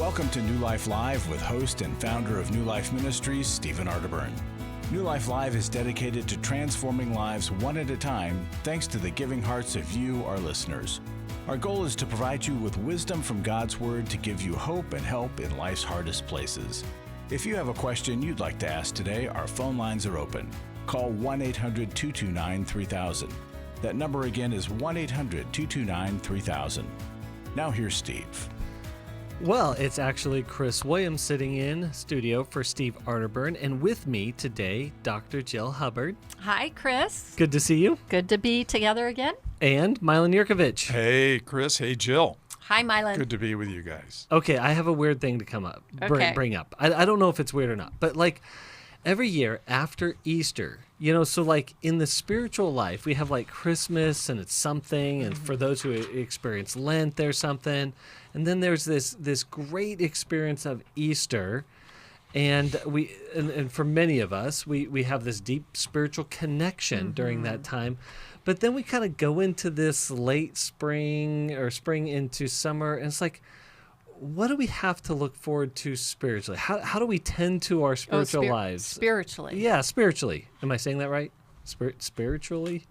Welcome to New Life Live with host and founder of New Life Ministries, Stephen Arterburn. New Life Live is dedicated to transforming lives one at a time, thanks to the giving hearts of you, our listeners. Our goal is to provide you with wisdom from God's Word to give you hope and help in life's hardest places. If you have a question you'd like to ask today, our phone lines are open. Call 1-800-229-3000. That number again is 1-800-229-3000. Now here's Steve. Well, it's actually Chris Williams sitting in studio for Steve Arterburn, and with me today, Dr. Jill Hubbard. Hi, Chris. Good to see you. Good to be together again. And Milan Yerkovich. Hey, Chris. Hey, Jill. Hi, Milan. Good to be with you guys. Okay, I have a weird thing to come up, bring up. I don't know if it's weird or not, but like every year after Easter, so like in the spiritual life, we have like Christmas and it's something, and for those who experience Lent, there's something. And then there's this great experience of Easter, and and for many of us, we have this deep spiritual connection during that time. But then we kind of go into this late spring or spring into summer, and it's like, what do we have to look forward to spiritually? How do we tend to our spiritual lives? Spiritually. Yeah, spiritually. Am I saying that right? Spiritually?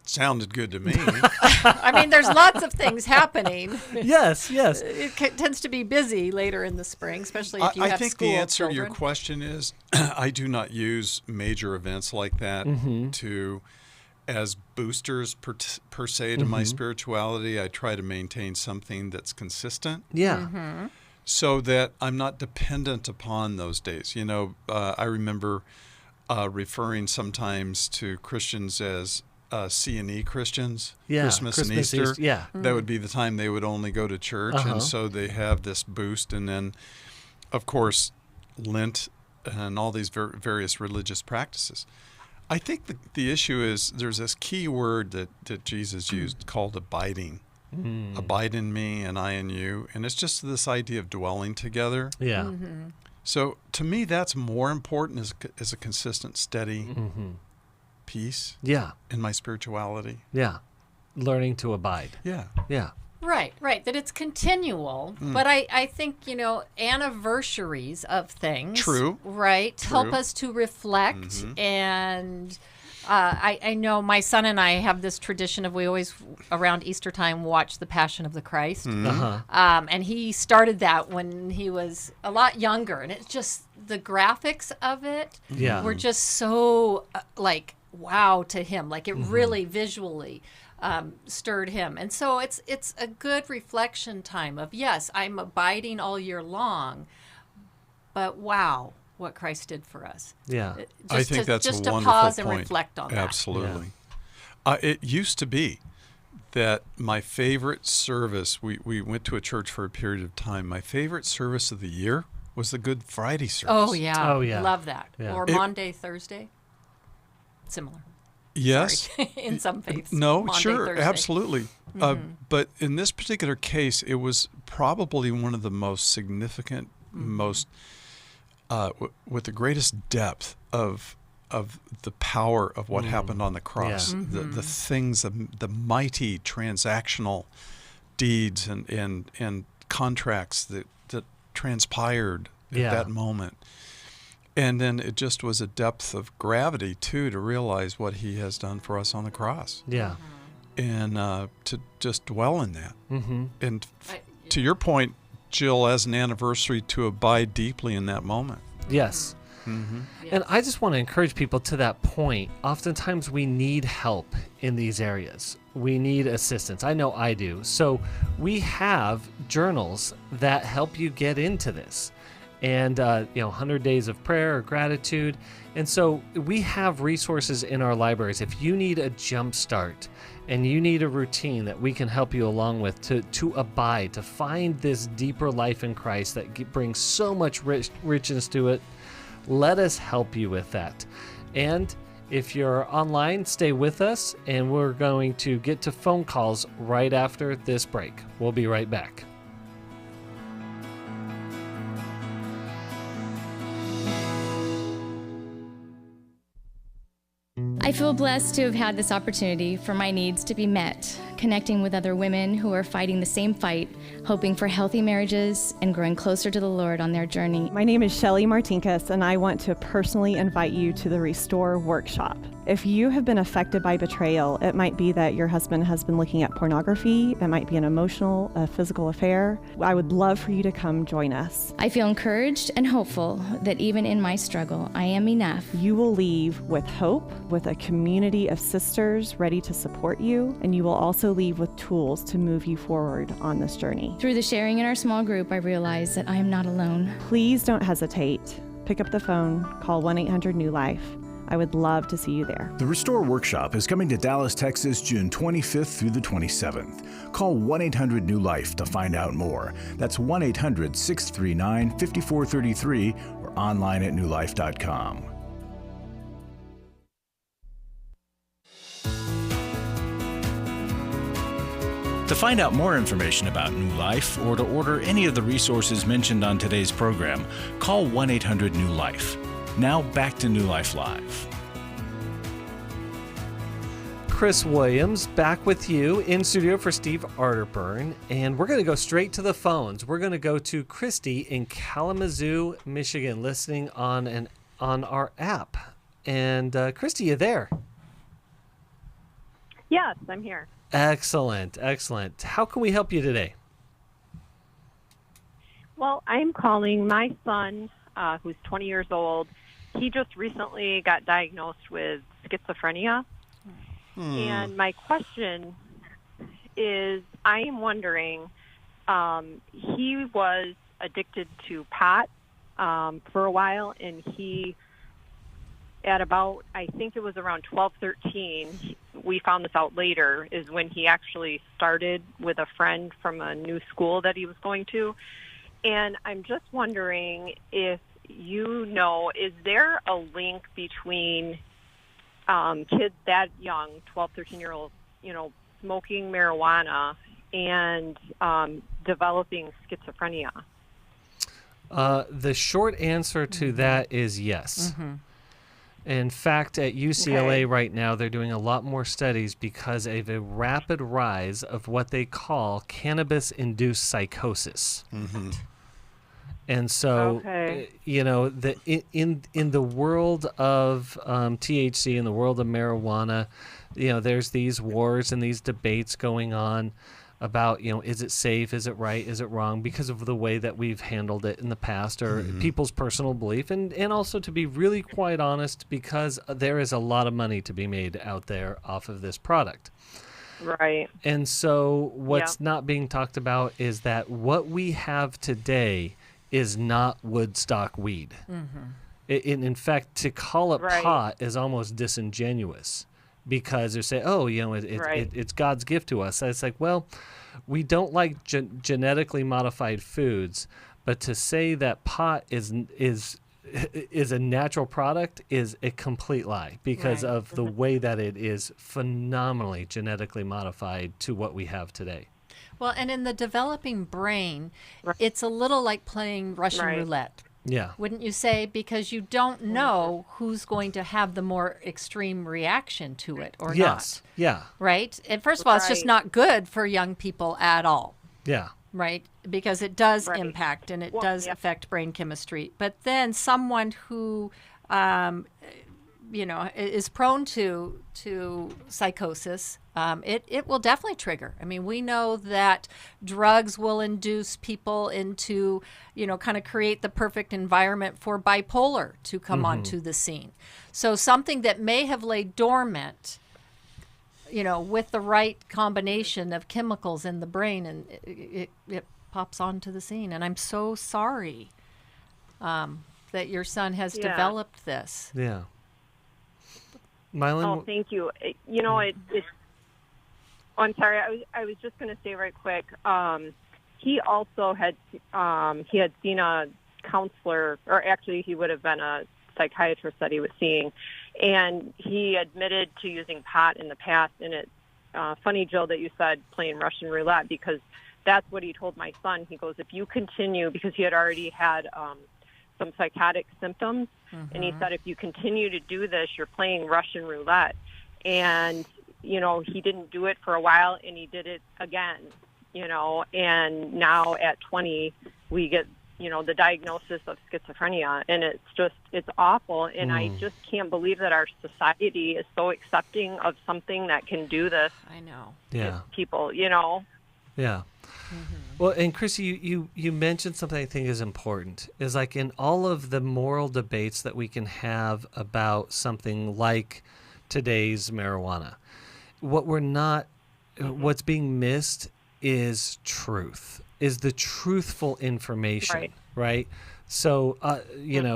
Sounded good to me. I mean, there's lots of things happening. Yes. It tends to be busy later in the spring, especially if you have school. I think the answer children. to your question is I do not use major events like that as boosters per se to my spirituality. I try to maintain something that's consistent. Yeah. So that I'm not dependent upon those days. I remember referring sometimes to Christians as C&E Christians, Christmas and Easter. That would be the time they would only go to church, and so they have this boost. And then, of course, Lent and all these various religious practices. I think the issue is there's this key word that Jesus used called abiding. Abide in me and I in you. And it's just this idea of dwelling together. Yeah. So to me, that's more important as a consistent, steady peace in my spirituality. Yeah. Learning to abide. Yeah. Right. That it's continual. But I think, anniversaries of things. True. Right. Help us to reflect. And I know my son and I have this tradition of we always, around Easter time, watch The Passion of the Christ. And he started that when he was a lot younger. And it's just the graphics of it were just so wow to him. Like it really visually stirred him. And so it's a good reflection time of, yes, I'm abiding all year long, but wow, what Christ did for us. Yeah. I think that's a wonderful to pause point. and reflect on that. Absolutely. It used to be that my favorite service, we went to a church for a period of time, my favorite service of the year was the Good Friday service. Oh, yeah. Love that. Yeah. Or Maundy, Thursday. Similar. Yes. Sorry. In some faiths. No, Maundy, sure, Thursday. absolutely. But in this particular case, it was probably one of the most significant, most with the greatest depth of the power of what happened on the cross. Yeah. The things, the mighty transactional deeds and contracts that transpired at that moment. And then it just was a depth of gravity, too, to realize what he has done for us on the cross. Yeah. And to just dwell in that. And to your point, Jill, as an anniversary, to abide deeply in that moment. Yes. And I just want to encourage people to that point. Oftentimes we need help in these areas. We need assistance. I know I do. So we have journals that help you get into this. And 100 days of prayer or gratitude. And so we have resources in our libraries. If you need a jump start and you need a routine that we can help you along with to abide, to find this deeper life in Christ that brings so much richness to it, let us help you with that. And if you're online, stay with us, and we're going to get to phone calls right after this break. We'll be right back. I feel blessed to have had this opportunity for my needs to be met. connecting with other women who are fighting the same fight, hoping for healthy marriages and growing closer to the Lord on their journey. My name is Shelly Martinkus, and I want to personally invite you to the Restore Workshop. If you have been affected by betrayal, it might be that your husband has been looking at pornography, it might be an emotional, a physical affair. I would love for you to come join us. I feel encouraged and hopeful that even in my struggle, I am enough. You will leave with hope, with a community of sisters ready to support you, and you will also leave with tools to move you forward on this journey. Through the sharing in our small group, I realize that I am not alone. Please don't hesitate. Pick up the phone, call 1-800-NEW-LIFE. I would love to see you there. The Restore Workshop is coming to Dallas, Texas, June 25th through the 27th. Call 1-800-NEW-LIFE to find out more. That's 1-800-639-5433 or online at newlife.com. To find out more information about New Life or to order any of the resources mentioned on today's program, call 1-800-NEW-LIFE. Now back to New Life Live. Chris Williams back with you in studio for Steve Arterburn, and we're going to go straight to the phones. We're going to go to Christy in Kalamazoo, Michigan, listening on our app. And Christy, you there? Yes, I'm here. Excellent, excellent. How can we help you today? Well, I'm calling my son, who's 20 years old. He just recently got diagnosed with schizophrenia. And my question is, I am wondering, he was addicted to pot for a while, and he, at about, I think it was around 12, 13, we found this out later, is when he actually started with a friend from a new school that he was going to. And I'm just wondering if you know, is there a link between kids that young, 12, 13-year-olds, smoking marijuana and developing schizophrenia? The short answer to that is yes. Mm-hmm. In fact, at UCLA right now, they're doing a lot more studies because of a rapid rise of what they call cannabis-induced psychosis. Mm-hmm. And so, in the world of THC, in the world of marijuana, there's these wars and these debates going on about, is it safe, is it right, is it wrong, because of the way that we've handled it in the past, or people's personal belief, and also, to be really quite honest, because there is a lot of money to be made out there off of this product. Right. And so what's not being talked about is that what we have today is not Woodstock weed. Mm-hmm. In fact, to call it pot is almost disingenuous, because they say, it's God's gift to us. It's like, well, we don't like genetically modified foods, but to say that pot is a natural product is a complete lie, because of the way that it is phenomenally genetically modified to what we have today. Well, and in the developing brain, it's a little like playing Russian roulette. Yeah. Wouldn't you say? Because you don't know who's going to have the more extreme reaction to it or not. Yeah. Right? And first of all, it's just not good for young people at all. Yeah. Right? Because it does impact and it does affect brain chemistry. But then someone who, is prone to psychosis, it will definitely trigger. I mean, we know that drugs will induce people into, kind of create the perfect environment for bipolar to come onto the scene. So something that may have laid dormant, with the right combination of chemicals in the brain, and it pops onto the scene. And I'm so sorry that your son has developed this. Yeah. Milan? Oh, thank you. I'm sorry. I was just going to say right quick. He also had seen a counselor, or actually he would have been a psychiatrist that he was seeing, and he admitted to using pot in the past. And it's funny, Jill, that you said playing Russian roulette, because that's what he told my son. He goes, if you continue, because he had already had some psychotic symptoms, and he said, if you continue to do this, you're playing Russian roulette. And he didn't do it for a while and he did it again, and now at 20, we get, the diagnosis of schizophrenia, and it's awful. And I just can't believe that our society is so accepting of something that can do this. I know. Yeah. People, Yeah. Mm-hmm. Well, and Chrissy, you mentioned something I think is important, is like in all of the moral debates that we can have about something like today's marijuana, what's being missed is truth, is the truthful information, right? So,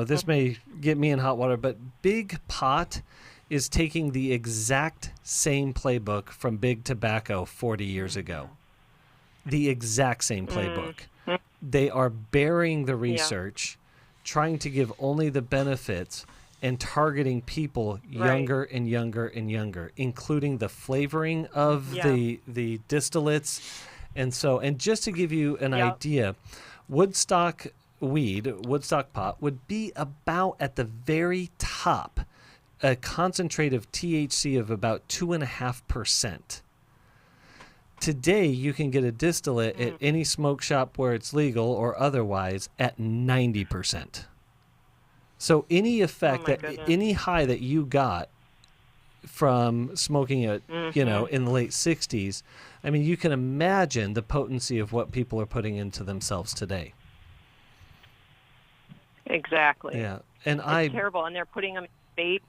this may get me in hot water, but Big Pot is taking the exact same playbook from Big Tobacco 40 years ago. The exact same playbook. They are burying the research, trying to give only the benefits, and targeting people younger and younger and younger, including the flavoring of the distillates. And just to give you an idea, Woodstock pot would be about at the very top, a concentrate of THC of about 2.5%. Today, you can get a distillate at any smoke shop where it's legal or otherwise at 90%. So any effect any high that you got from smoking it, in the late 60s, I mean, you can imagine the potency of what people are putting into themselves today. Exactly. Yeah, and it's terrible, and they're putting them in vape.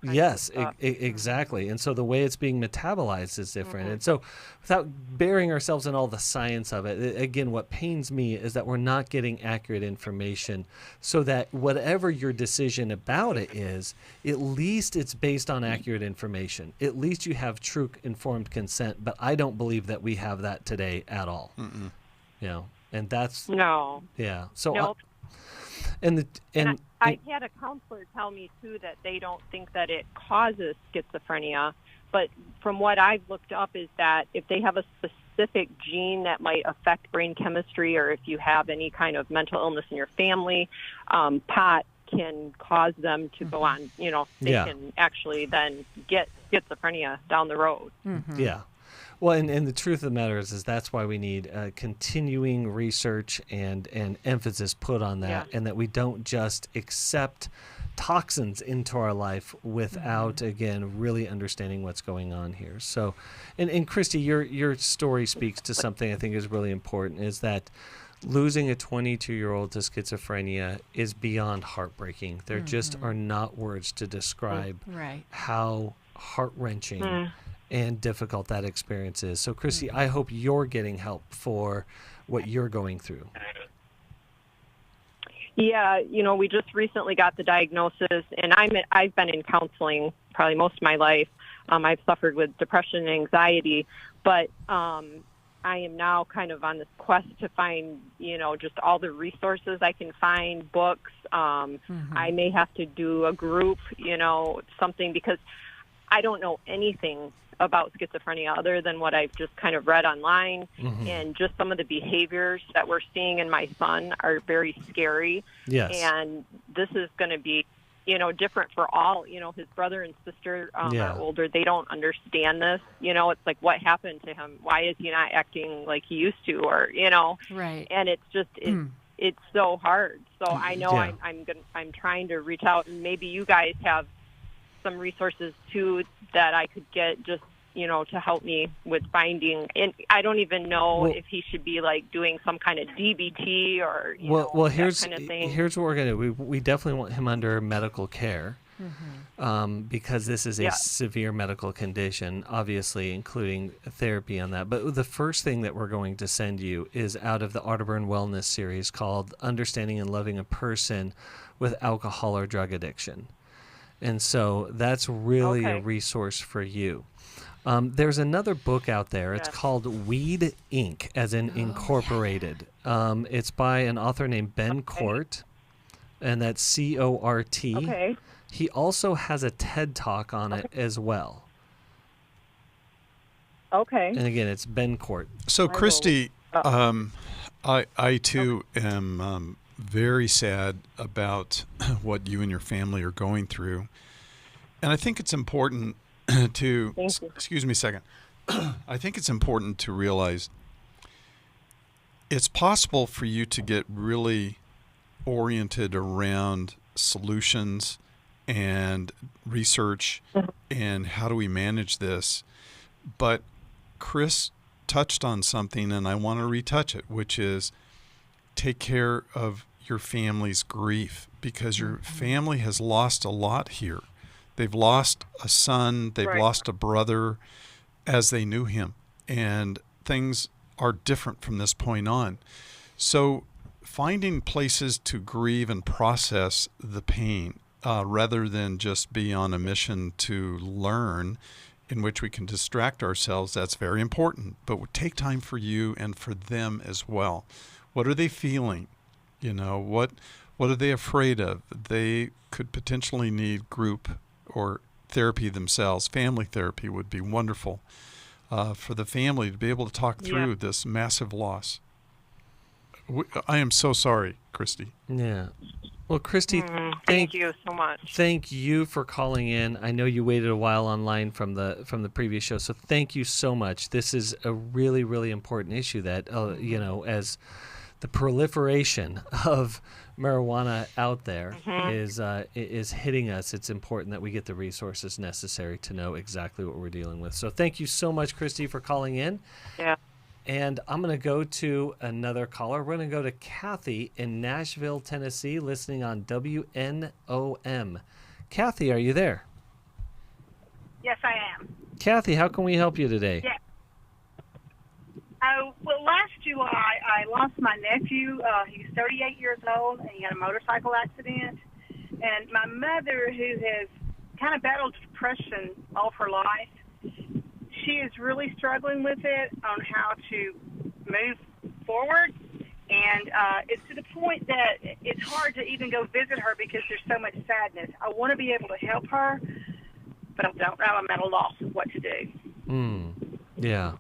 Yes, exactly. And so the way it's being metabolized is different. And so without burying ourselves in all the science of it, again, what pains me is that we're not getting accurate information so that whatever your decision about it is, at least it's based on accurate information. At least you have true informed consent. But I don't believe that we have that today at all. And that's... No. Yeah. So... Nope. I had a counselor tell me, too, that they don't think that it causes schizophrenia. But from what I've looked up is that if they have a specific gene that might affect brain chemistry, or if you have any kind of mental illness in your family, pot can cause them to go on, they can actually then get schizophrenia down the road. Mm-hmm. Yeah. Well, and the truth of the matter is that's why we need continuing research and emphasis put on that, and that we don't just accept toxins into our life without, again, really understanding what's going on here. So, and Christy, your story speaks to something I think is really important, is that losing a 22-year-old to schizophrenia is beyond heartbreaking. There just are not words to describe how heart-wrenching and difficult that experience is. So, Christy, I hope you're getting help for what you're going through. Yeah, we just recently got the diagnosis, and I've been in counseling probably most of my life. I've suffered with depression and anxiety, but I am now kind of on this quest to find, just all the resources I can find, books. I may have to do a group, something, because I don't know anything about schizophrenia other than what I've just kind of read online, and just some of the behaviors that we're seeing in my son are very scary. Yes. And this is going to be, different for all. His brother and sister are older. They don't understand this. It's like, what happened to him? Why is he not acting like he used to? Or, Right. And it's just, it's so hard. So I know I'm trying to reach out, and maybe you guys have some resources too that I could get, just to help me with finding. And I don't even know if he should be like doing some kind of DBT or here's that kind of thing. Here's what we're gonna do. We definitely want him under medical care, because this is a severe medical condition, obviously including therapy on that. But the first thing that we're going to send you is out of the Arterburn Wellness series called Understanding and Loving a Person with Alcohol or Drug Addiction. And so that's really a resource for you. There's another book out there. It's called Weed Inc., as in Incorporated. It's by an author named Ben Cort, and that's Cort. Okay. He also has a TED Talk on it as well. Okay. And again, it's Ben Cort. So, Christy, I too am very sad about what you and your family are going through. And I think it's important excuse me a second. I think it's important to realize it's possible for you to get really oriented around solutions and research and how do we manage this. But Chris touched on something, and I want to retouch it, which is take care of your family's grief, because your family has lost a lot here. They've lost a son, they've lost a brother as they knew him, and things are different from this point on. So finding places to grieve and process the pain rather than just be on a mission to learn in which we can distract ourselves, that's very important. But take time for you and for them as well. What are they feeling? You know, what are they afraid of? They could potentially need group or therapy themselves. Family therapy would be wonderful for the family to be able to talk through this massive loss. I am so sorry, Christy. Yeah. Well, Christy, thank you so much. Thank you for calling in. I know you waited a while online from the previous show, so thank you so much. This is a really, really important issue that, as the proliferation of marijuana out there is hitting us, it's important that we get the resources necessary to know exactly what we're dealing with. So thank you so much, Christy, for calling in. Yeah. And I'm going to go to another caller. We're going to go to Kathy in Nashville, Tennessee, listening on WNOM. Kathy, are you there? Yes, I am. Kathy, how can we help you today? Yeah. Well, last July, I lost my nephew. He's 38 years old, and he had a motorcycle accident. And my mother, who has kind of battled depression all of her life, she is really struggling with it on how to move forward. And it's to the point that it's hard to even go visit her because there's so much sadness. I want to be able to help her, but I don't know. I'm at a loss of what to do. Yeah.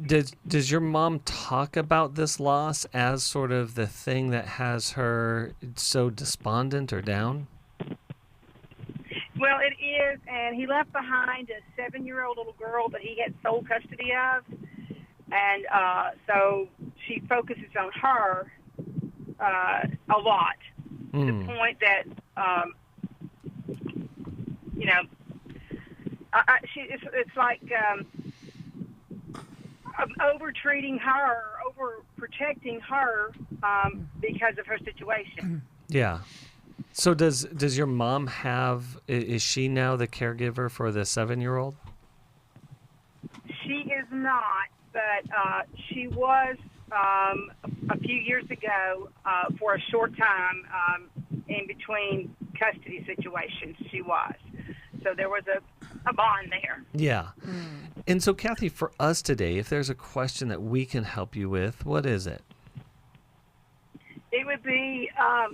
Does your mom talk about this loss as sort of the thing that has her so despondent or down? Well, it is, and he left behind a 7-year-old little girl that he had sole custody of, and so she focuses on her a lot, to the point that, it's like over-treating her, over-protecting her because of her situation. Yeah. So does your mom is she now the caregiver for the 7-year-old? She is not, but she was a few years ago for a short time in between custody situations. She was. So there was a bond there. Yeah. And so, Kathy, for us today, if there's a question that we can help you with, what is it? It would be, how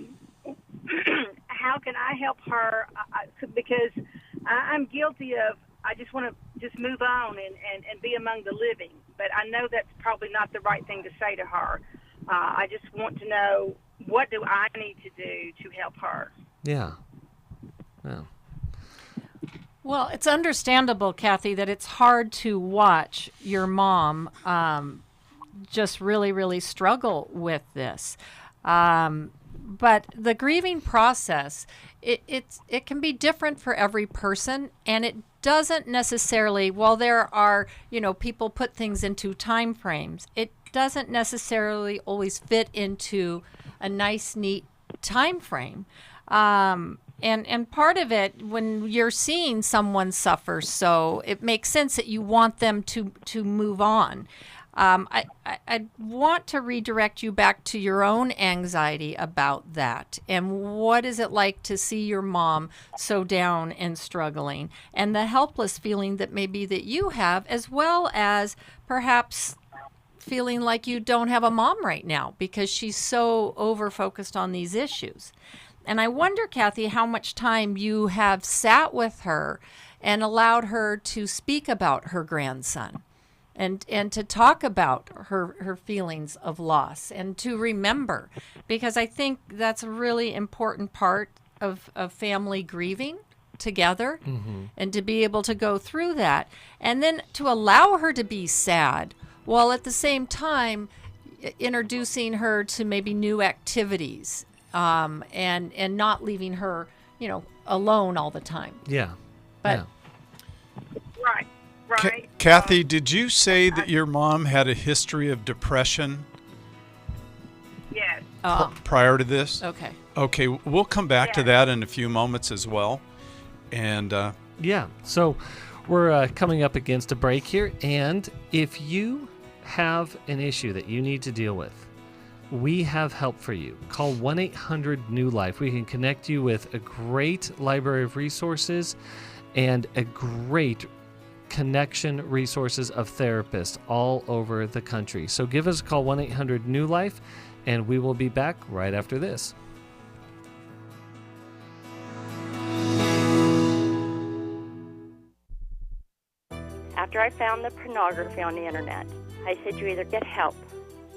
can I help her? Because I'm guilty of, I just want to just move on and be among the living. But I know that's probably not the right thing to say to her. I just want to know, what do I need to do to help her? Yeah. Well, it's understandable, Kathy, that it's hard to watch your mom just really, really struggle with this. But the grieving process, it can be different for every person, and it doesn't necessarily, while there are, people put things into time frames, it doesn't necessarily always fit into a nice, neat time frame. And part of it, when you're seeing someone suffer, so it makes sense that you want them to move on. I want to redirect you back to your own anxiety about that. And what is it like to see your mom so down and struggling, and the helpless feeling that maybe that you have, as well as perhaps feeling like you don't have a mom right now because she's so over-focused on these issues. And I wonder, Kathy, how much time you have sat with her and allowed her to speak about her grandson and to talk about her feelings of loss and to remember, because I think that's a really important part of family grieving. together and to be able to go through that. And then to allow her to be sad while at the same time introducing her to maybe new activities and not leaving her, alone all the time. Yeah. But Right. Kathy, did you say that your mom had a history of depression Yes. prior to this? Okay. Okay, we'll come back to that in a few moments as well. And Yeah, so we're coming up against a break here, and if you have an issue that you need to deal with, we have help for you. Call 1-800-NEW-LIFE. We can connect you with a great library of resources and a great connection resources of therapists all over the country. So give us a call, 1-800-NEW-LIFE, and we will be back right after this. After I found the pornography on the internet, I said you either get help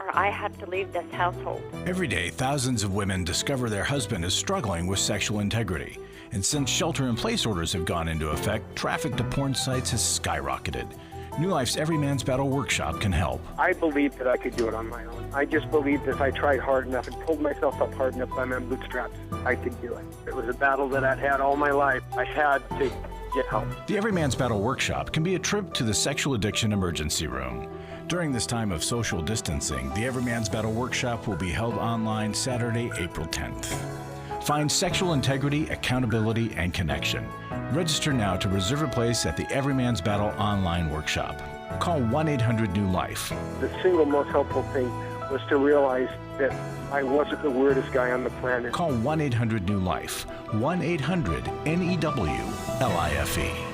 or I have to leave this household. Every day, thousands of women discover their husband is struggling with sexual integrity. And since shelter-in-place orders have gone into effect, traffic to porn sites has skyrocketed. New Life's Every Man's Battle Workshop can help. I believed that I could do it on my own. I just believed if I tried hard enough and pulled myself up hard enough by my bootstraps, I could do it. It was a battle that I'd had all my life. I had to get help. The Every Man's Battle Workshop can be a trip to the sexual addiction emergency room. During this time of social distancing, the Every Man's Battle Workshop will be held online Saturday, April 10th. Find sexual integrity, accountability, and connection. Register now to reserve a place at the Every Man's Battle online workshop. Call 1-800-NEW-LIFE. The single most helpful thing was to realize that I wasn't the weirdest guy on the planet. Call 1-800-NEW-LIFE. 1-800-NEWLIFE.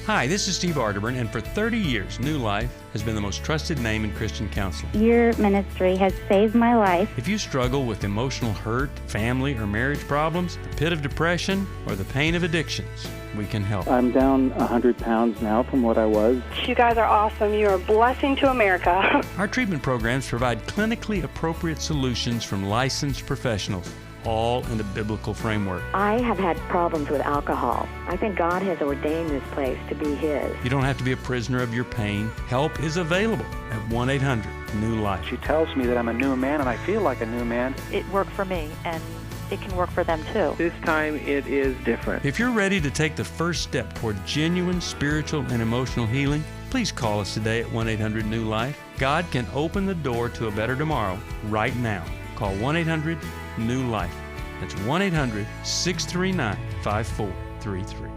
Hi, this is Steve Arterburn, and for 30 years, New Life has been the most trusted name in Christian counseling. Your ministry has saved my life. If you struggle with emotional hurt, family or marriage problems, the pit of depression, or the pain of addictions, we can help. I'm down 100 pounds now from what I was. You guys are awesome. You're a blessing to America. Our treatment programs provide clinically appropriate solutions from licensed professionals, all in a biblical framework. I have had problems with alcohol. I think God has ordained this place to be His. You don't have to be a prisoner of your pain. Help is available at 1-800-NEW-LIFE. She tells me that I'm a new man, and I feel like a new man. It worked for me, and it can work for them too. This time it is different. If you're ready to take the first step toward genuine spiritual and emotional healing, please call us today at 1-800-NEW-LIFE. God can open the door to a better tomorrow right now. Call 1-800-NEW-LIFE. That's 1-800-639-5433.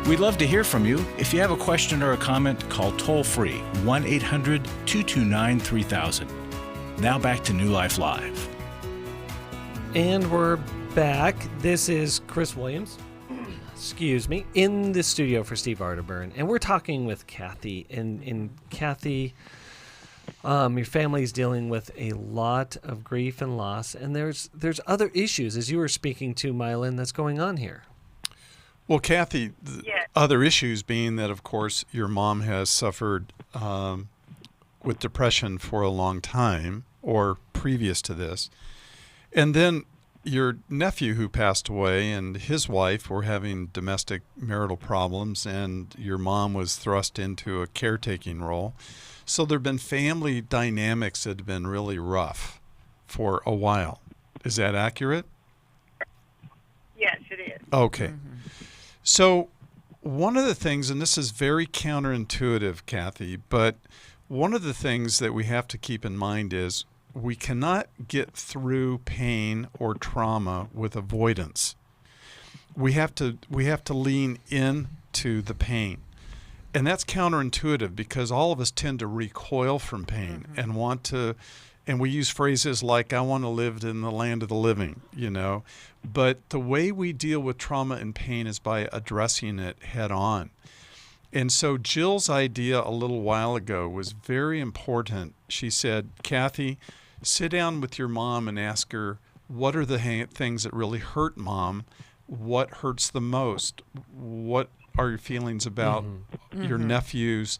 We'd love to hear from you. If you have a question or a comment, call toll-free 1-800-229-3000. Now back to New Life Live. And we're back. This is Chris Williams, in the studio for Steve Arterburn. And we're talking with Kathy. And Kathy, your family's dealing with a lot of grief and loss. And there's other issues, as you were speaking to, Milan, that's going on here. Well, Kathy, the other issues being that, of course, your mom has suffered with depression for a long time, or previous to this. And then your nephew who passed away and his wife were having domestic marital problems, and your mom was thrust into a caretaking role. So there have been family dynamics that have been really rough for a while. Is that accurate? Yes, it is. Okay. So one of the things, and this is very counterintuitive, Kathy, but one of the things that we have to keep in mind is we cannot get through pain or trauma with avoidance. We have to lean into the pain. And that's counterintuitive because all of us tend to recoil from pain and want to, and we use phrases like, I want to live in the land of the living, But the way we deal with trauma and pain is by addressing it head on. And so Jill's idea a little while ago was very important. She said, Kathy, sit down with your mom and ask her, what are the things that really hurt Mom? What hurts the most? What are your feelings about your nephew's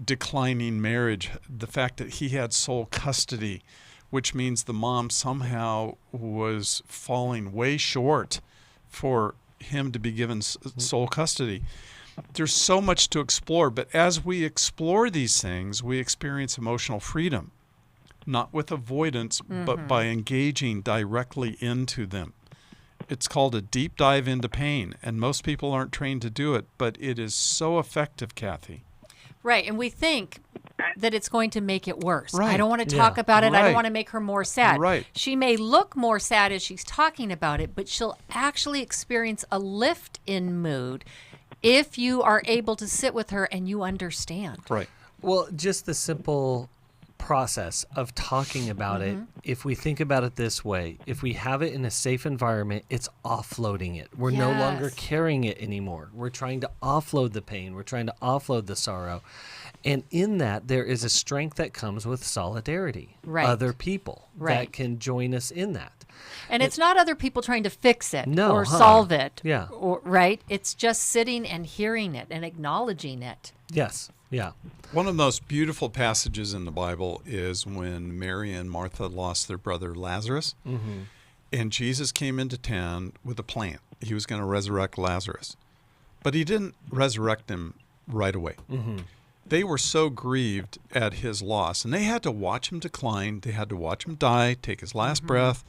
declining marriage, the fact that he had sole custody which means the mom somehow was falling way short for him to be given sole custody. There's so much to explore, but as we explore these things, we experience emotional freedom, not with avoidance, but by engaging directly into them. It's called a deep dive into pain, and most people aren't trained to do it, but it is so effective, Kathy. Right, and we think that it's going to make it worse. Right. I don't want to talk about it. Right. I don't want to make her more sad. Right. She may look more sad as she's talking about it, but she'll actually experience a lift in mood if you are able to sit with her and you understand. Right. Well, just the simple process of talking about it, if we think about it this way, if we have it in a safe environment, it's offloading it. We're no longer carrying it anymore. We're trying to offload the pain. We're trying to offload the sorrow. And in that, there is a strength that comes with solidarity. Right. Other people that can join us in that. And it's not other people trying to fix it or huh. solve it. Yeah. Or, right? It's just sitting and hearing it and acknowledging it. Yes. Yeah. One of the most beautiful passages in the Bible is when Mary and Martha lost their brother Lazarus. And Jesus came into town with a plan. He was going to resurrect Lazarus. But he didn't resurrect him right away. They were so grieved at his loss, and they had to watch him decline. They had to watch him die, take his last breath,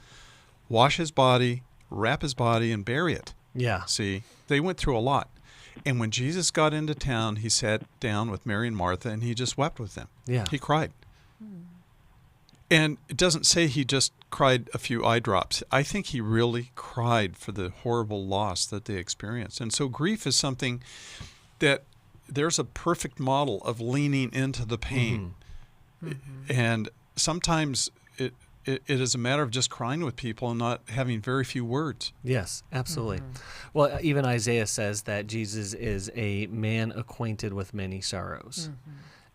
wash his body, wrap his body, and bury it. Yeah. See, they went through a lot. And when Jesus got into town, he sat down with Mary and Martha, and he just wept with them. Yeah. He cried. And it doesn't say he just cried a few eye drops. I think he really cried for the horrible loss that they experienced. And so grief is something that there's a perfect model of leaning into the pain. And sometimes it is a matter of just crying with people and not having very few words. Yes, absolutely. Well, even Isaiah says that Jesus is a man acquainted with many sorrows.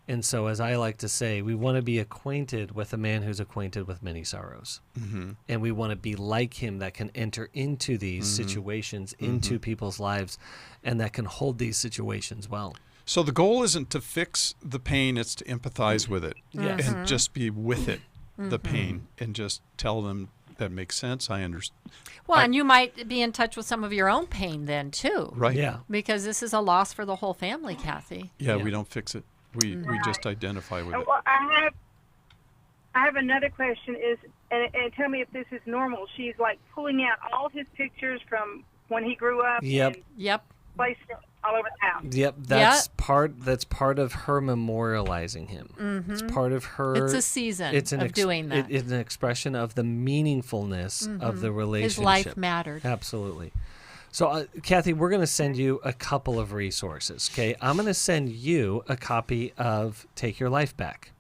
And so, as I like to say, we want to be acquainted with a man who's acquainted with many sorrows. And we want to be like him, that can enter into these situations, into people's lives, and that can hold these situations well. So the goal isn't to fix the pain, it's to empathize with it and just be with it, the pain, and just tell them that makes sense. I understand. Well, and you might be in touch with some of your own pain then, too. Right. Yeah. Because this is a loss for the whole family, Kathy. Yeah, we don't fix it. We just identify with it. Well, I have another question. And tell me if this is normal. She's like pulling out all his pictures from when he grew up. Yep. And placed it all over the house. Yep, that's part of her memorializing him. It's part of her. It's a season of doing that. It's an expression of the meaningfulness of the relationship. His life mattered. Absolutely. So, Kathy, we're going to send you a couple of resources, okay? I'm going to send you a copy of Take Your Life Back.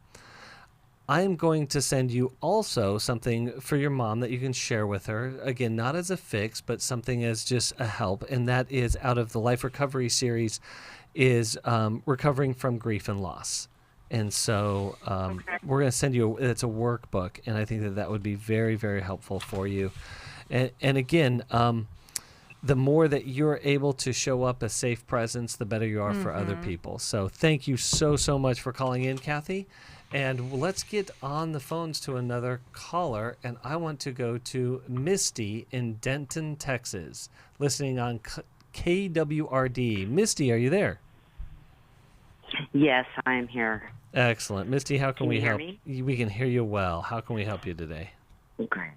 I'm going to send you also something for your mom that you can share with her. Again, not as a fix, but something as just a help. And that is out of the Life Recovery series, is Recovering from Grief and Loss. And so we're going to send you, it's a workbook, and I think that would be very, very helpful for you. And again, the more that you're able to show up a safe presence, the better you are for other people. So thank you so, so much for calling in, Kathy. And let's get on the phones to another caller. And I want to go to Misty in Denton, Texas, listening on KWRD. Misty, are you there? Yes, I am here. Excellent. Misty, how can we help? Me? We can hear you well. How can we help you today? Okay.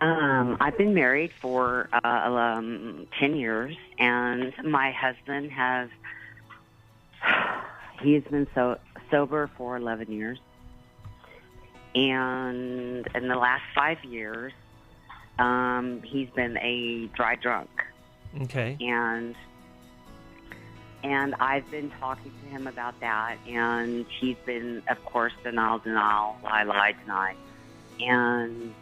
I've been married for 10 years, and my husband he's been sober for 11 years. And in the last 5 years, he's been a dry drunk. Okay. And I've been talking to him about that, and he's been, of course, denial, lie, deny. And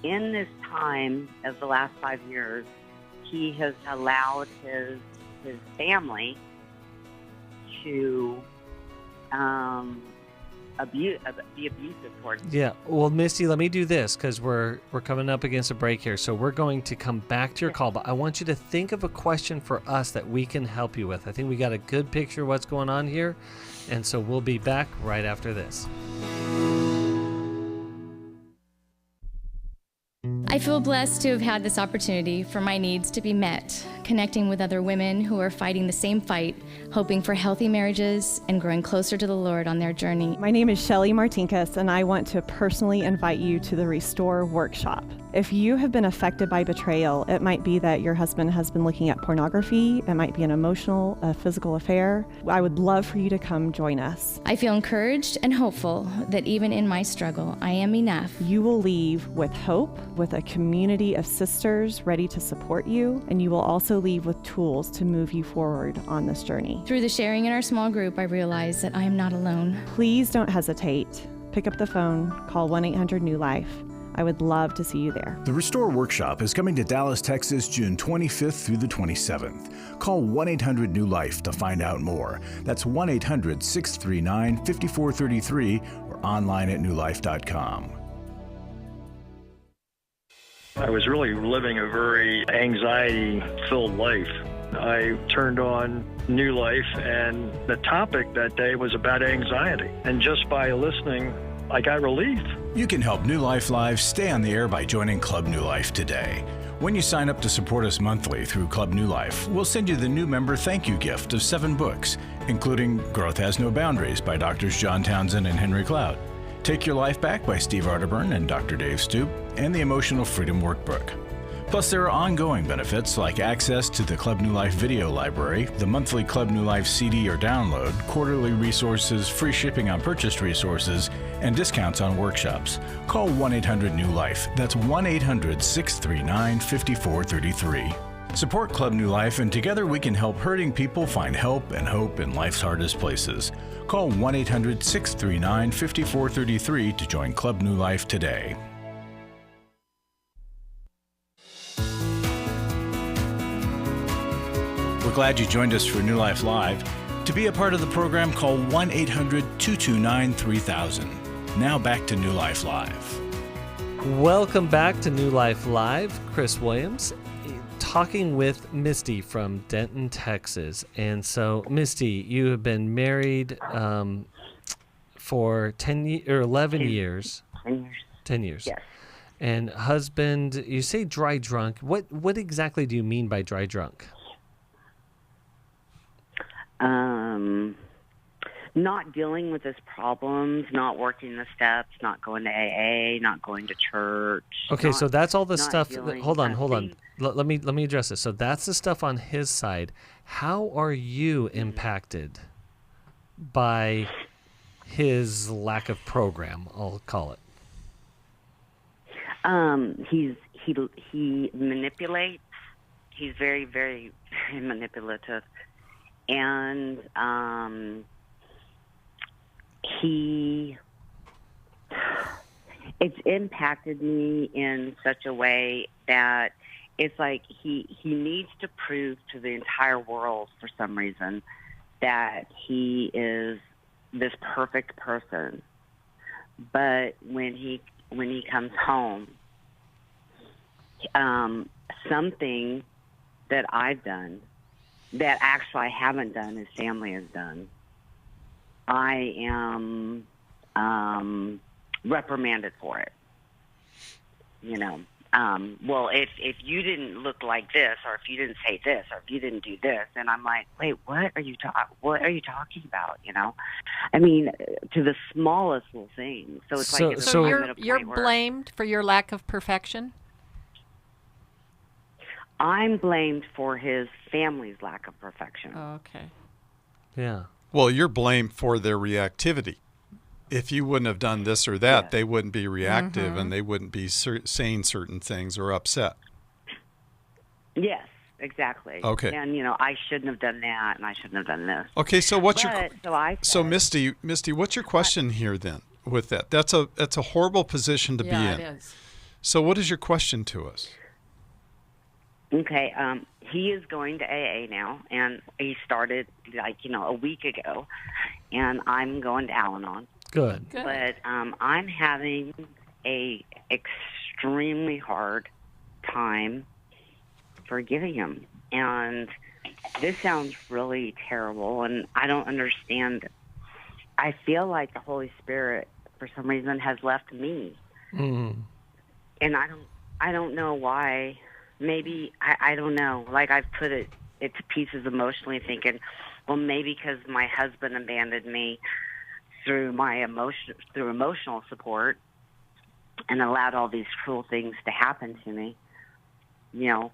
in this time of the last 5 years, he has allowed his family to be abusive towards him. Yeah. Well, Misty, let me do this, because we're coming up against a break here. So we're going to come back to your call, but I want you to think of a question for us that we can help you with. I think we got a good picture of what's going on here, and so we'll be back right after this. I feel blessed to have had this opportunity for my needs to be met, connecting with other women who are fighting the same fight, hoping for healthy marriages and growing closer to the Lord on their journey. My name is Shelly Martinkus, and I want to personally invite you to the Restore Workshop. If you have been affected by betrayal, it might be that your husband has been looking at pornography, it might be an emotional, physical affair. I would love for you to come join us. I feel encouraged and hopeful that even in my struggle, I am enough. You will leave with hope, with a community of sisters ready to support you, and you will also leave with tools to move you forward on this journey. Through the sharing in our small group, I realize that I am not alone. Please don't hesitate. Pick up the phone, call 1-800-NEW-LIFE. I would love to see you there. The Restore Workshop is coming to Dallas, Texas, June 25th through the 27th. Call 1-800-NEW-LIFE to find out more. That's 1-800-639-5433 or online at newlife.com. I was really living a very anxiety-filled life. I turned on New Life, and the topic that day was about anxiety. And just by listening, I got relief. You can help New Life Live stay on the air by joining Club New Life today. When you sign up to support us monthly through Club New Life, we'll send you the new member thank you gift of 7 books, including Growth Has No Boundaries by Drs. John Townsend and Henry Cloud, Take Your Life Back by Steve Arterburn and Dr. Dave Stoop, and the Emotional Freedom Workbook. Plus, there are ongoing benefits like access to the Club New Life video library, the monthly Club New Life CD or download, quarterly resources, free shipping on purchased resources, and discounts on workshops. Call 1-800-NEW-LIFE. That's 1-800-639-5433. Support Club New Life, and together we can help hurting people find help and hope in life's hardest places. Call 1-800-639-5433 to join Club New Life today. We're glad you joined us for New Life Live. To be a part of the program, call 1-800-229-3000. Now back to New Life Live. Welcome back to New Life Live. Chris Williams talking with Misty from Denton, Texas. And so, Misty, you have been married for 11 years. 10 years. 10 years. Yes. And husband, you say dry drunk. What exactly do you mean by dry drunk? Not dealing with his problems, not working the steps, not going to AA, not going to church. Okay, so that's all the stuff. Dealing, hold on. Let me address this. So that's the stuff on his side. How are you impacted by his lack of program? I'll call it. He manipulates. He's very, very, very manipulative. And it's impacted me in such a way that it's like he needs to prove to the entire world for some reason that he is this perfect person. But when he comes home, something that I've done that actually I haven't done, his family has done, I am reprimanded for it. You know, well, if you didn't look like this, or if you didn't say this, or if you didn't do this, and I'm like, wait, what are you talking about? You know, I mean, to the smallest little thing. So it's like so you're blamed for your lack of perfection. I'm blamed for his family's lack of perfection. Oh, okay. Yeah. Well, you're blamed for their reactivity. If you wouldn't have done this or that, they wouldn't be reactive, and they wouldn't be saying certain things or upset. Yes, exactly. Okay. And, you know, I shouldn't have done that, and I shouldn't have done this. Okay, so what's so Misty, what's your question here then with that? That's a horrible position to be in. Yeah, it is. So what is your question to us? Okay, he is going to AA now, and he started, a week ago, and I'm going to Al-Anon. Good. But I'm having a extremely hard time forgiving him, and this sounds really terrible, and I don't understand. I feel like the Holy Spirit, for some reason, has left me, and I I don't know why. Maybe, I don't know. Like, I've put it to pieces emotionally, thinking, well, maybe because my husband abandoned me through emotional support and allowed all these cruel things to happen to me. You know,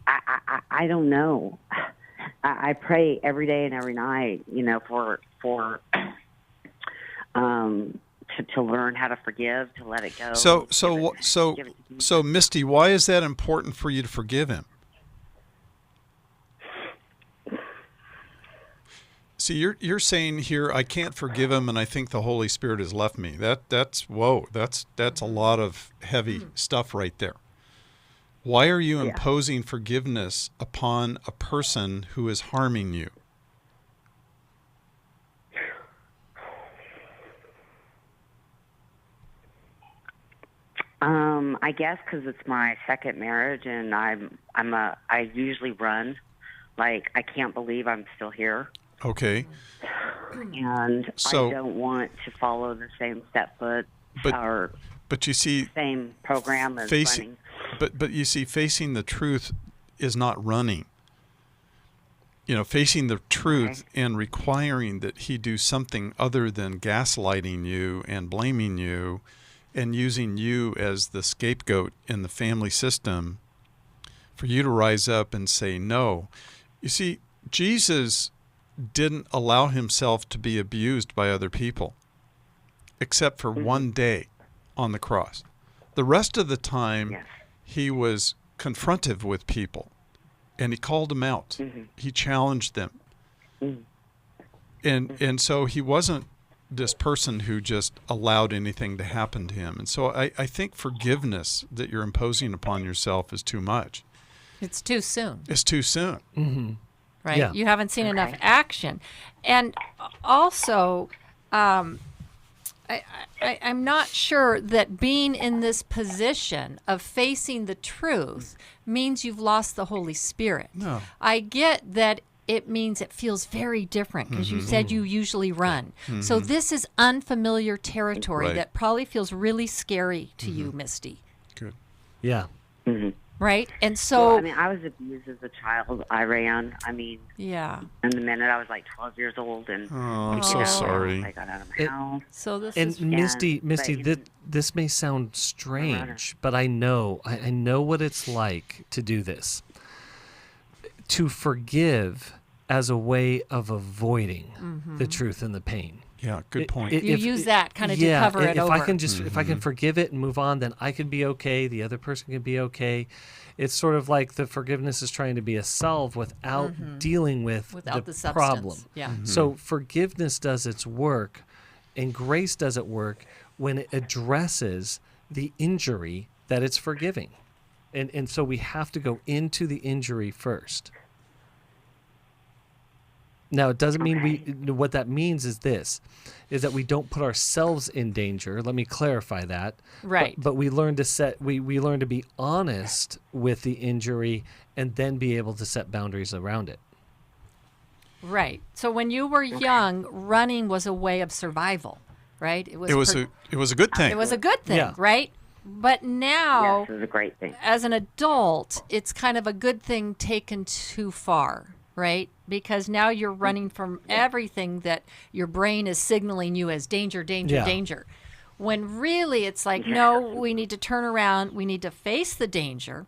I don't know. I pray every day and every night, you know, to learn how to forgive, to let it go. So, Misty, why is that important for you to forgive him? See, you're saying here, I can't forgive him, and I think the Holy Spirit has left me. That's a lot of heavy stuff right there. Why are you imposing forgiveness upon a person who is harming you? I guess because it's my second marriage, and I usually run. Like, I can't believe I'm still here. Okay. And so, I don't want to follow the same but you see, same program as running. But you see, facing the truth is not running. You know, facing the truth and requiring that he do something other than gaslighting you and blaming you and using you as the scapegoat in the family system, for you to rise up and say no. You see, Jesus didn't allow himself to be abused by other people, except for one day on the cross. The rest of the time, he was confrontive with people, and he called them out. He challenged them. And so he wasn't this person who just allowed anything to happen to him. And so I think forgiveness that you're imposing upon yourself is too much. It's too soon. It's too soon. Mm-hmm. Right? Yeah. You haven't seen enough action. And also, I'm not sure that being in this position of facing the truth means you've lost the Holy Spirit. No. I get that it means it feels very different because you said you usually run. So this is unfamiliar territory that probably feels really scary to you, Misty. Good. Yeah. Right? And so... Well, I mean, I was abused as a child. I ran. I mean... Yeah. And the minute I was like 12 years old, and... Oh, I'm so sorry. I got out of my house. So this and is... Misty, this may sound strange, but I know what it's like to do this. To forgive as a way of avoiding the truth and the pain. Yeah, good point. You use that kind of to cover it over. If I can forgive it and move on, then I can be okay. The other person can be okay. It's sort of like the forgiveness is trying to be a salve without dealing with the problem. Yeah. So forgiveness does its work, and grace does its work when it addresses the injury that it's forgiving. And so we have to go into the injury first. Now, it doesn't mean what that means is that we don't put ourselves in danger. Let me clarify that. Right. But we learn to we learn to be honest with the injury and then be able to set boundaries around it. Right. So when you were young, running was a way of survival, right? It was a good thing. It was a good thing, right? But now, yes, it was a great thing. As an adult, it's kind of a good thing taken too far, right? Because now you're running from everything that your brain is signaling you as danger, danger, danger. When really it's like, no, we need to turn around. We need to face the danger,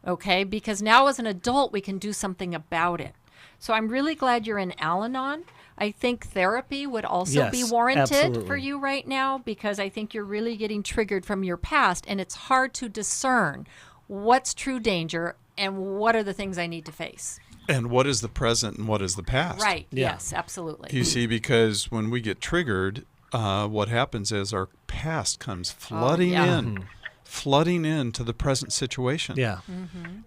okay? Because now as an adult, we can do something about it. So I'm really glad you're in Al-Anon. I think therapy would also be warranted for you right now, because I think you're really getting triggered from your past, and it's hard to discern what's true danger and what are the things I need to face. And what is the present and what is the past? Right. Yeah. Yes, absolutely. You see, because when we get triggered, what happens is our past comes flooding into the present situation. Yeah.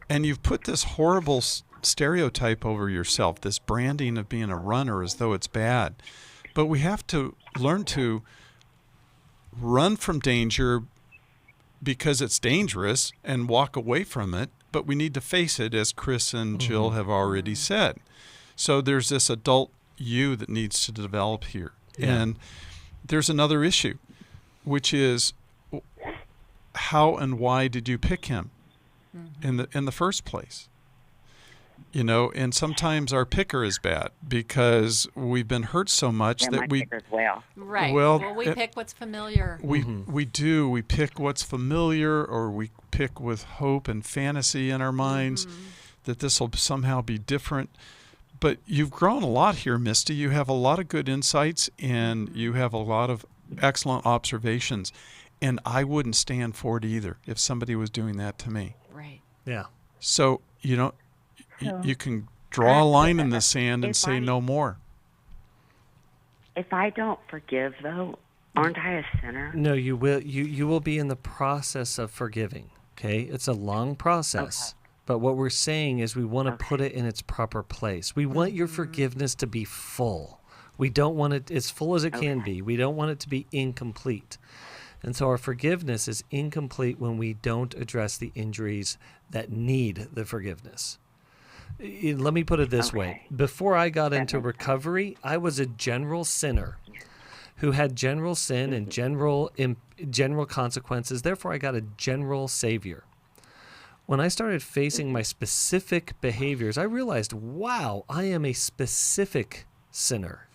And you've put this horrible stereotype over yourself, this branding of being a runner as though it's bad. But we have to learn to run from danger because it's dangerous and walk away from it. But we need to face it, as Chris and Jill have already said. So there's this adult you that needs to develop here. Yeah. And there's another issue, which is how and why did you pick him in the first place? You know, and sometimes our picker is bad because we've been hurt so much that we right. Well, we pick what's familiar. We do. We pick what's familiar, or we pick with hope and fantasy in our minds that this will somehow be different. But you've grown a lot here, Misty. You have a lot of good insights, and you have a lot of excellent observations. And I wouldn't stand for it either if somebody was doing that to me. Right. Yeah. So, you know, you can draw a line in the sand and say no more. If I don't forgive, though, aren't I a sinner? No, you will. You will be in the process of forgiving. Okay, it's a long process. Okay. But what we're saying is we want to put it in its proper place. We want your forgiveness to be full. We don't want it as full as it can be. We don't want it to be incomplete. And so our forgiveness is incomplete when we don't address the injuries that need the forgiveness. Let me put it this way. Before I got into recovery, I was a general sinner who had general sin and general consequences. Therefore, I got a general savior. When I started facing my specific behaviors, I realized, wow, I am a specific sinner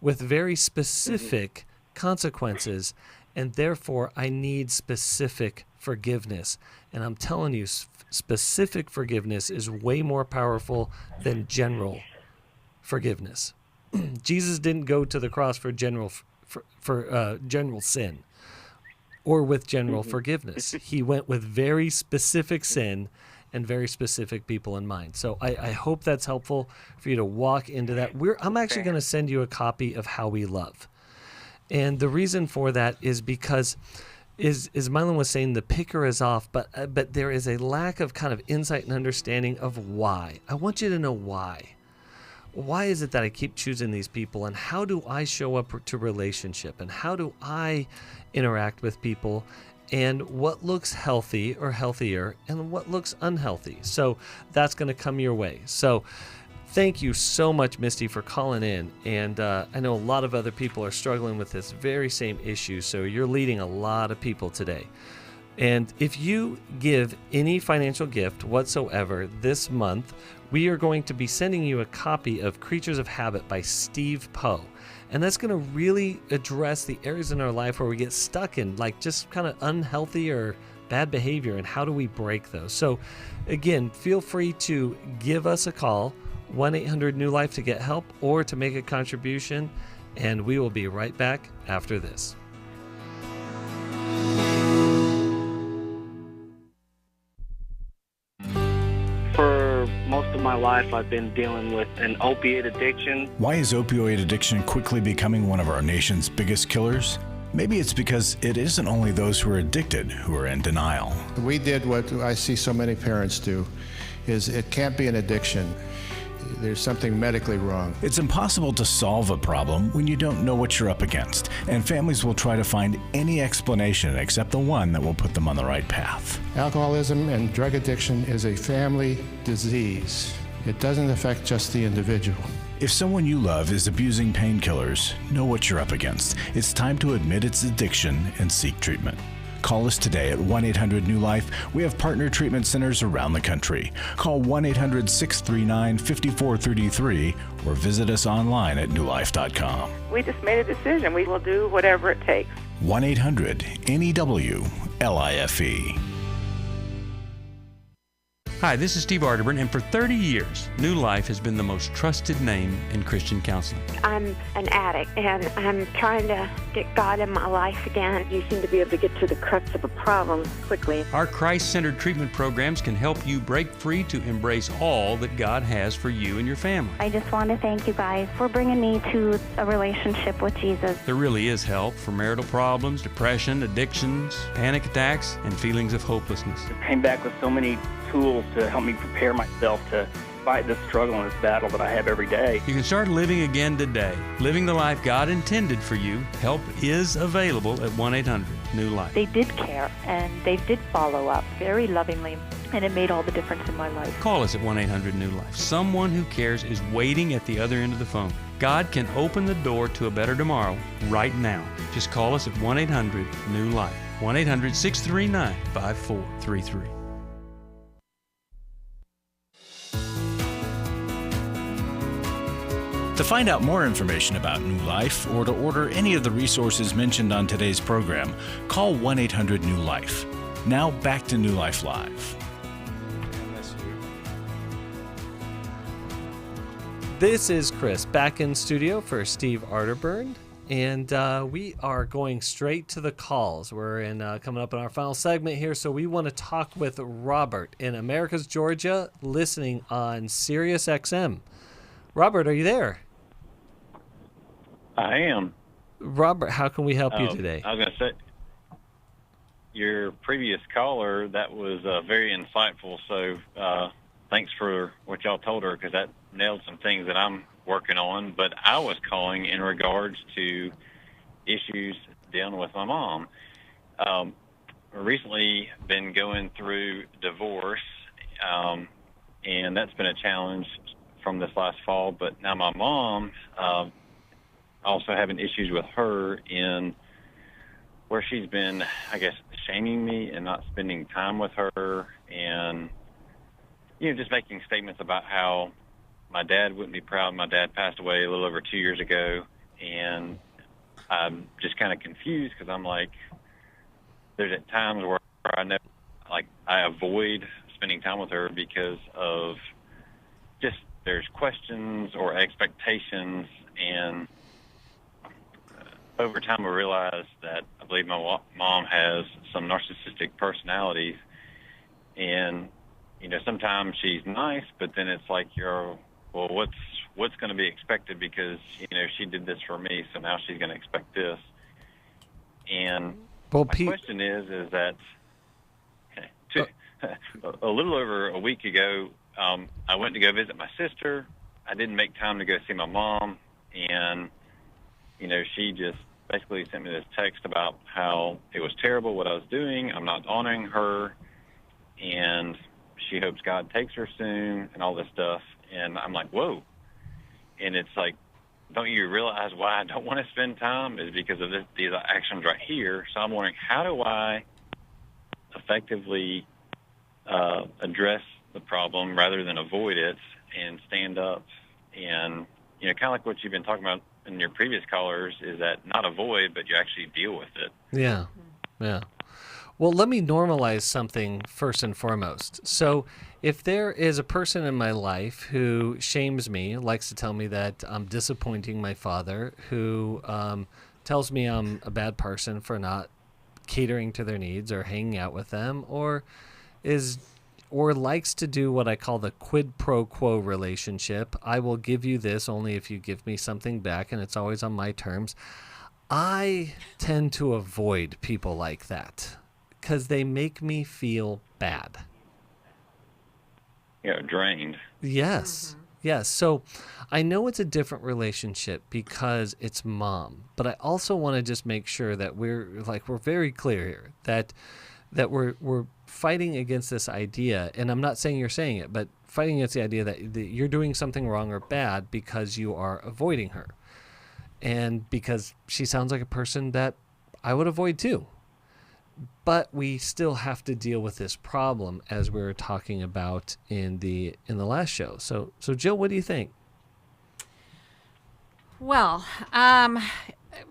with very specific consequences, and therefore I need specific forgiveness. And I'm telling you, specific forgiveness is way more powerful than general forgiveness. Jesus didn't go to the cross for general sin or with general forgiveness. He went with very specific sin and very specific people in mind. So I hope that's helpful for you to walk into that. I'm actually going to send you a copy of How We Love. And the reason for that is because as Milan was saying, the picker is off, but there is a lack of kind of insight and understanding of why. I want you to know why. Why is it that I keep choosing these people, and how do I show up to relationship, and how do I interact with people, and what looks healthy or healthier, and what looks unhealthy? So that's going to come your way. So thank you so much, Misty, for calling in. And I know a lot of other people are struggling with this very same issue, so you're leading a lot of people today. And if you give any financial gift whatsoever this month, we are going to be sending you a copy of Creatures of Habit by Steve Poe. And that's going to really address the areas in our life where we get stuck in, like, just kind of unhealthy or bad behavior, and how do we break those. So again, feel free to give us a call, 1-800-NEW-LIFE, to get help or to make a contribution, and we will be right back after this. For most of my life, I've been dealing with an opiate addiction. Why is opioid addiction quickly becoming one of our nation's biggest killers? Maybe it's because it isn't only those who are addicted who are in denial. We did what I see so many parents do, is it can't be an addiction. There's something medically wrong. It's impossible to solve a problem when you don't know what you're up against, and families will try to find any explanation except the one that will put them on the right path. Alcoholism and drug addiction is a family disease. It doesn't affect just the individual. If someone you love is abusing painkillers, know what you're up against. It's time to admit its addiction and seek treatment. Call us today at 1-800-NEW-LIFE. We have partner treatment centers around the country. Call 1-800-639-5433 or visit us online at newlife.com. We just made a decision. We will do whatever it takes. 1-800-NEW-LIFE. Hi, this is Steve Arterburn, and for 30 years, New Life has been the most trusted name in Christian counseling. I'm an addict, and I'm trying to get God in my life again. You seem to be able to get to the crux of a problem quickly. Our Christ-centered treatment programs can help you break free to embrace all that God has for you and your family. I just want to thank you guys for bringing me to a relationship with Jesus. There really is help for marital problems, depression, addictions, panic attacks, and feelings of hopelessness. I came back with so many tools to help me prepare myself to fight this struggle and this battle that I have every day. You can start living again today, living the life God intended for you. Help is available at 1-800-NEW-LIFE. They did care, and they did follow up very lovingly, and it made all the difference in my life. Call us at 1-800-NEW-LIFE. Someone who cares is waiting at the other end of the phone. God can open the door to a better tomorrow right now. Just call us at 1-800-NEW-LIFE. 1-800-639-5433. To find out more information about New Life or to order any of the resources mentioned on today's program, call 1-800-NEW-LIFE. Now back to New Life Live. This is Chris back in studio for Steve Arterburn, and we are going straight to the calls. We're coming up in our final segment here, so we want to talk with Robert in Americus, Georgia, listening on Sirius XM. Robert, are you there? I am. Robert, how can we help you today? I was going to say, your previous caller, that was very insightful, so thanks for what y'all told her, because that nailed some things that I'm working on. But I was calling in regards to issues dealing with my mom. Recently been going through divorce, and that's been a challenge from this last fall. But now my mom, also having issues with her in where she's been, I guess, shaming me and not spending time with her, and just making statements about how my dad wouldn't be proud. My dad passed away a little over 2 years ago, and I'm just kind of confused because I'm like, there's at times where I know, like, I avoid spending time with her because of just there's questions or expectations, and over time I realized that I believe my mom has some narcissistic personalities, and sometimes she's nice, but then it's like well, what's going to be expected because she did this for me, so now she's going to expect this. And my question is that a little over a week ago, I went to go visit my sister. I didn't make time to go see my mom, and she just basically sent me this text about how it was terrible what I was doing. I'm not honoring her, and she hopes God takes her soon, and all this stuff. And I'm like, whoa. And it's like, don't you realize why I don't want to spend time is because of these actions right here. So I'm wondering, how do I effectively address the problem rather than avoid it and stand up and, kind of like what you've been talking about in your previous callers, is that not avoid, but you actually deal with it. Yeah. Well, let me normalize something first and foremost. So if there is a person in my life who shames me, likes to tell me that I'm disappointing my father, who tells me I'm a bad person for not catering to their needs or hanging out with them, or likes to do what I call the quid pro quo relationship. I will give you this only if you give me something back, and it's always on my terms. I tend to avoid people like that because they make me feel bad. Drained. Yes. Mm-hmm. Yes. So I know it's a different relationship because it's mom, but I also want to just make sure that we're very clear here that we're fighting against this idea, and I'm not saying you're saying it, but fighting against the idea that you're doing something wrong or bad because you are avoiding her. And because she sounds like a person that I would avoid too. But we still have to deal with this problem as we were talking about in the last show. So Jill, what do you think? Well,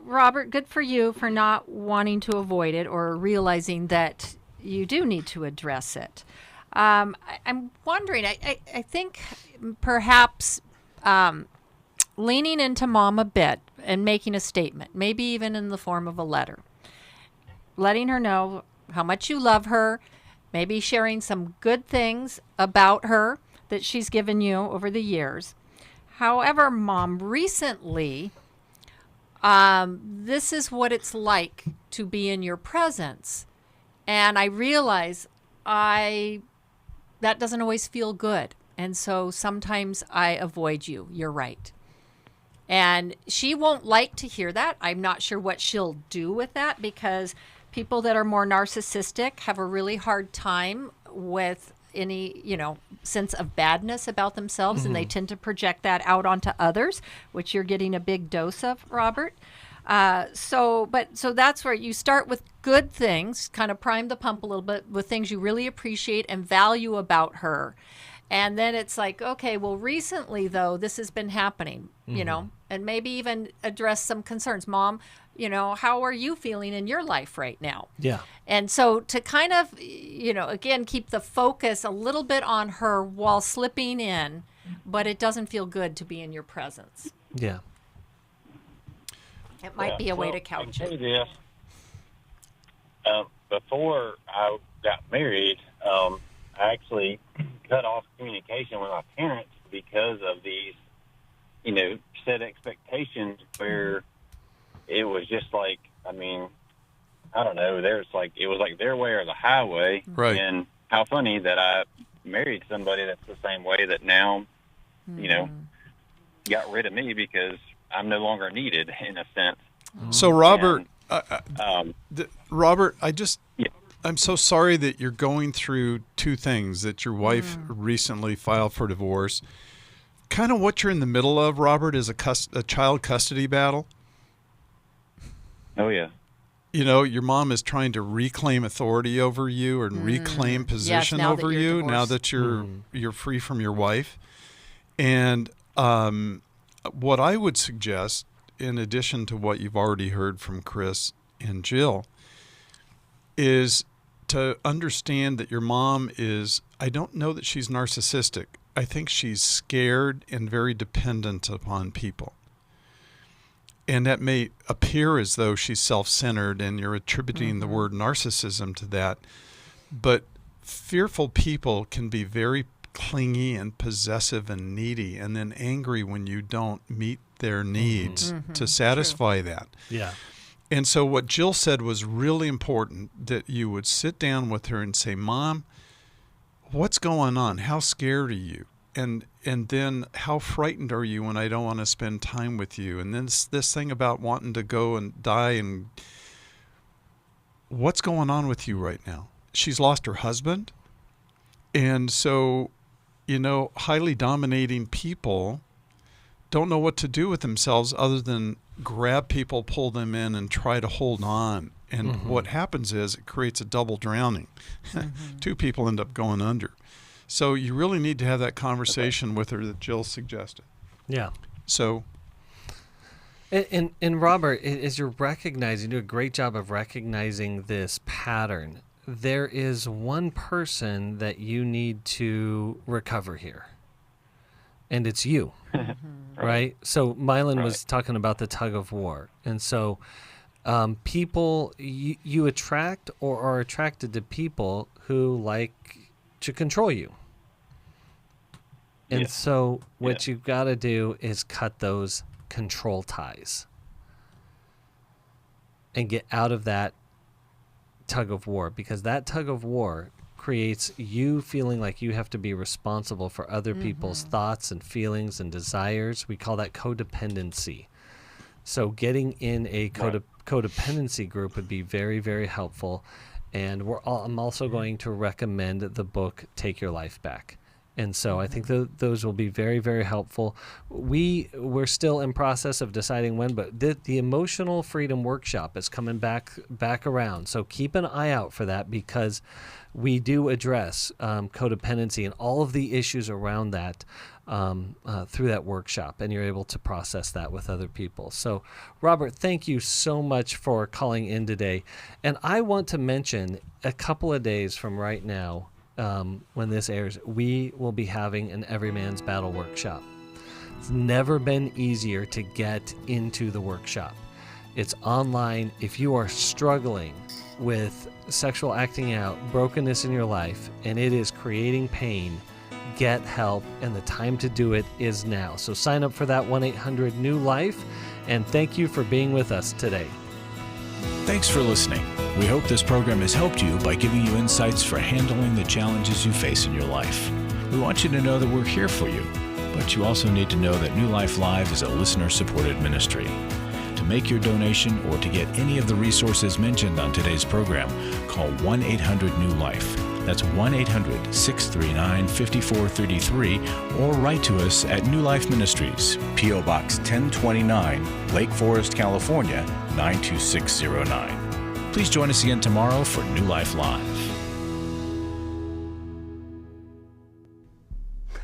Robert, good for you for not wanting to avoid it or realizing that you do need to address it. I'm wondering, I think perhaps leaning into mom a bit and making a statement, maybe even in the form of a letter, letting her know how much you love her, maybe sharing some good things about her that she's given you over the years. However, Mom, recently, this is what it's like to be in your presence. And I realize that doesn't always feel good. And so sometimes I avoid you. You're right. And she won't like to hear that. I'm not sure what she'll do with that, because people that are more narcissistic have a really hard time with any, sense of badness about themselves, mm-hmm. and they tend to project that out onto others, which you're getting a big dose of, Robert. So that's where you start with good things, kind of prime the pump a little bit with things you really appreciate and value about her. And then it's like, okay, well, recently, though, this has been happening, you know, and maybe even address some concerns. Mom, you know, how are you feeling in your life right now? Yeah. And so to kind of, you know, again, keep the focus a little bit on her while slipping in, but it doesn't feel good to be in your presence. Yeah. It might be a way to couch it. This. Before I got married, I actually cut off communication with my parents because of these, you know, set expectations where it was just like, I mean, I don't know, it was like their way or the highway. Right. And how funny that I married somebody that's the same way that now, you know, got rid of me because I'm no longer needed in a sense. So Robert, Robert, I'm so sorry that you're going through two things, that your wife recently filed for divorce. Kind of what you're in the middle of, Robert, is a child custody battle. Oh, yeah. You know, your mom is trying to reclaim authority over you and reclaim position over you now that you're free from your wife. And what I would suggest, in addition to what you've already heard from Chris and Jill, is to understand that your mom is, I don't know that she's narcissistic. I think she's scared and very dependent upon people. And that may appear as though she's self-centered and you're attributing the word narcissism to that. But fearful people can be very clingy and possessive and needy, and then angry when you don't meet their needs to satisfy that. Yeah. And so what Jill said was really important, that you would sit down with her and say, Mom, what's going on? How scared are you? And then how frightened are you when I don't want to spend time with you? And then this thing about wanting to go and die, and what's going on with you right now? She's lost her husband. And so, you know, highly dominating people don't know what to do with themselves other than grab people, pull them in, and try to hold on. And what happens is it creates a double drowning. Two people end up going under. So you really need to have that conversation with her that Jill suggested. Yeah. So. And Robert, as you're recognizing, you do a great job of recognizing this pattern. There is one person that you need to recover here, and it's you, right? So Milan was talking about the tug of war. And so people, you attract or are attracted to people who like to control you. And so what you've got to do is cut those control ties and get out of that tug of war, because that tug of war creates you feeling like you have to be responsible for other people's thoughts and feelings and desires. We call that codependency. So getting in a codependency group would be very, very helpful. And I'm also going to recommend the book, Take Your Life Back. And so I think those will be very, very helpful. We're still in process of deciding when, but the Emotional Freedom Workshop is coming back around. So keep an eye out for that, because we do address codependency and all of the issues around that through that workshop, and you're able to process that with other people. So, Robert, thank you so much for calling in today. And I want to mention, a couple of days from right now, when this airs, we will be having an Every Man's Battle workshop. It's never been easier to get into the workshop. It's online. If you are struggling with sexual acting out, brokenness in your life, and it is creating pain, get help, and the time to do it is now. So sign up for that 1-800-NEW-LIFE, and thank you for being with us today. Thanks for listening. We hope this program has helped you by giving you insights for handling the challenges you face in your life. We want you to know that we're here for you, but you also need to know that New Life Live is a listener-supported ministry. To make your donation or to get any of the resources mentioned on today's program, call 1-800-NEW-LIFE. That's 1-800-639-5433, or write to us at New Life Ministries, P.O. Box 1029, Lake Forest, California, 92609. Please join us again tomorrow for New Life Live.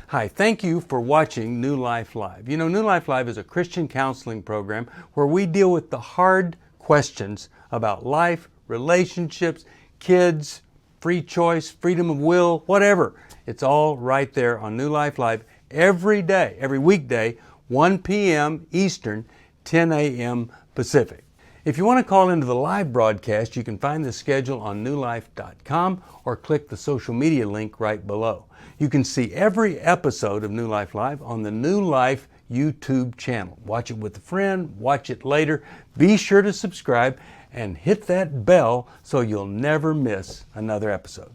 Hi, thank you for watching New Life Live. You know, New Life Live is a Christian counseling program where we deal with the hard questions about life, relationships, kids, free choice, freedom of will, whatever. It's all right there on New Life Live every day, every weekday, 1 p.m. Eastern, 10 a.m. Pacific. If you want to call into the live broadcast, you can find the schedule on newlife.com or click the social media link right below. You can see every episode of New Life Live on the New Life YouTube channel. Watch it with a friend, watch it later. Be sure to subscribe and hit that bell so you'll never miss another episode.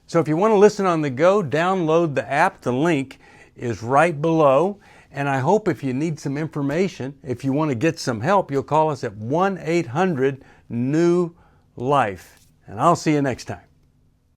So if you want to listen on the go, download the app. The link is right below. And I hope if you need some information, if you want to get some help, you'll call us at 1-800-NEW-LIFE. And I'll see you next time.